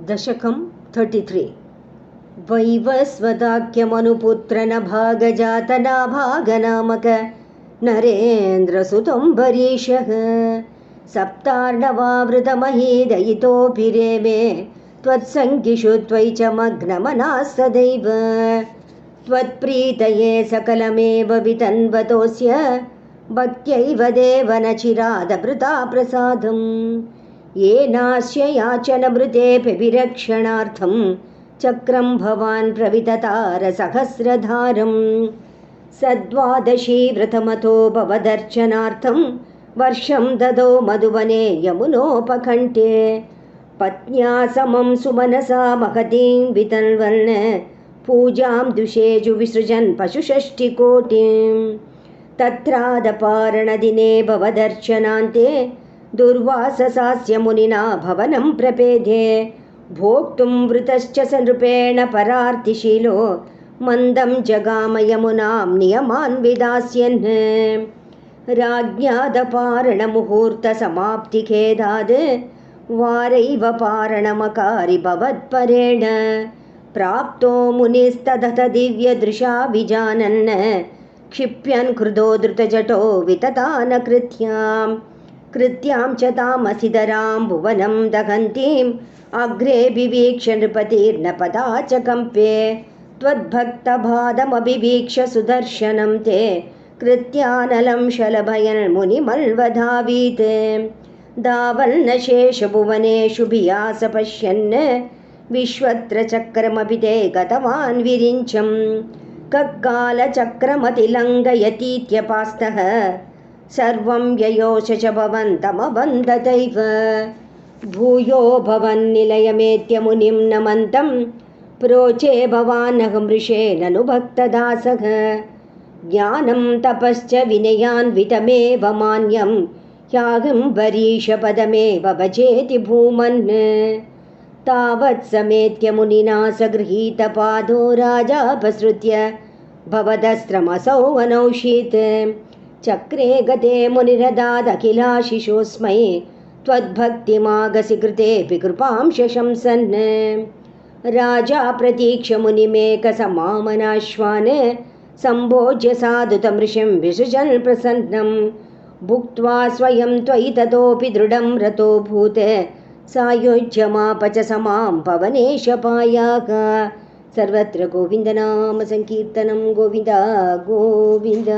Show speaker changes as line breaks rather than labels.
दशकं 33 वैवस्वताख्यमनुपुत्रनभागजातनाभागनामक नरेन्द्रसुतोऽम्बरीषः सप्तार्णवावृतमहीदयितोऽपि रेमे त्वत्सङ्गिषु त्वयि च मग्नमनाः सदैव त्वत्प्रीतये सकलमेव वितन्वतोऽस्य भक्त्यैव देव न चिरादभृता प्रसादम् येनास्य याचनमृतेऽपि विरक्षणार्थं चक्रं भवान् प्रविततारसहस्रधारम् सद्वादशी व्रतमतो भवदर्चनार्थं वर्षं ददौ मधुवने यमुनोपकण्ठे पत्न्या समं सुमनसा महतीं वितन्वन् पूजां दुषेषु विसृजन् पशुषष्टिकोटिं तत्रादपारणदिने भवदर्चनान्ते दुर्वाससास्य मुनिना भवनं प्रपेदे भोक्तुं वृतश्च स नृपेण परार्तिशीलो मन्दं जगाम यमुनां नियमान् विधास्यन् राज्ञादपारणमुहूर्तसमाप्तिखेदाद् वारैव पारणमकारि भवत्परेण प्राप्तो मुनिस्तदथ दिव्यदृशा विजानन् क्षिप्यन् कृतो धृतजटो विततानकृत्याम् कृत्यां च तामसिधरां भुवनं दहन्तीम् अग्रे विवीक्ष्य नृपतिर्न पदा च कम्पे त्वद्भक्तपादमभिवीक्ष्य सुदर्शनं ते कृत्यानलं शलभयन्मुनिमल्वधावीत् धावन्न शेषभुवनेषु भियास पश्यन् विश्वत्र चक्रमपि ते गतवान् विरिञ्चं कक्कालचक्रमतिलङ्घयतीत्यपास्तः सर्वं ययोश च भवन्तमवन्दतैव भूयो भवन्निलयमेत्य मुनिं नमन्तं प्रोचे भवानहमृषे ननु भक्तदासः ज्ञानं तपश्च विनयान्वितमेव मान्यं ह्यागम्बरीशपदमेव भजेति भूमन् तावत् समेत्य मुनिना स गृहीतपादो राजापसृत्य भवदस्त्रमसौ अनौषीत् चक्रे गते मुनिरदादखिलाशिषोऽस्मै त्वद्भक्तिमागसि कृतेऽपि कृपां शशंसन् राजा प्रतीक्ष्य मुनिमेकसमामनाश्वान् सम्भोज्य साधुतमृषिं विसृजन् प्रसन्नं भुक्त्वा स्वयं त्वयि ततोऽपि दृढं रतोऽभूत् सायुज्यमाप च समां पवनेशपायाः सर्वत्र गोविन्दनाम संकीर्तनं गोविन्द गोविन्द।